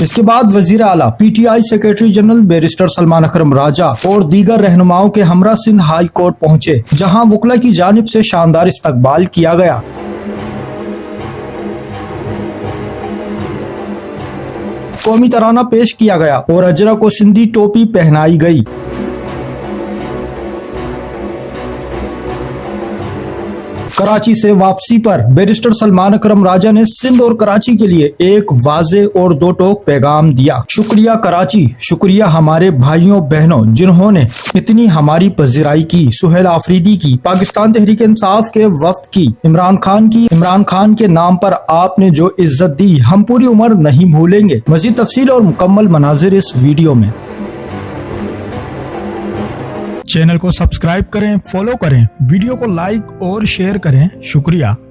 इसके बाद वजीर आला PTI secretary general barrister Salman Akram Raja और दीगर रहनुमाओं के हमरा सिंध हाई कोर्ट पहुंचे, जहां वकला की जानिब से शानदार इस्तकबाल किया गया। कौमी तराना पेश किया गया और अजरा को सिंधी टोपी पहनाई गई। कराची से वापसी पर बैरिस्टर सलमान अकरम राजा ने सिंध और कराची के लिए एक वाजे और दो टोक पैगाम दिया। शुक्रिया कराची, शुक्रिया हमारे भाइयों बहनों जिन्होंने इतनी हमारी पजीराई की, सुहेल आफरीदी की, पाकिस्तान तहरीक इंसाफ के वफ्द की, इमरान खान के नाम पर आपने जो इज्जत दी हम पूरी उम्र नहीं भूलेंगे। मजीद तफसील और मुकम्मल मनाजिर इस वीडियो में। चैनल को सब्सक्राइब करें, फॉलो करें, वीडियो को लाइक और शेयर करें। शुक्रिया।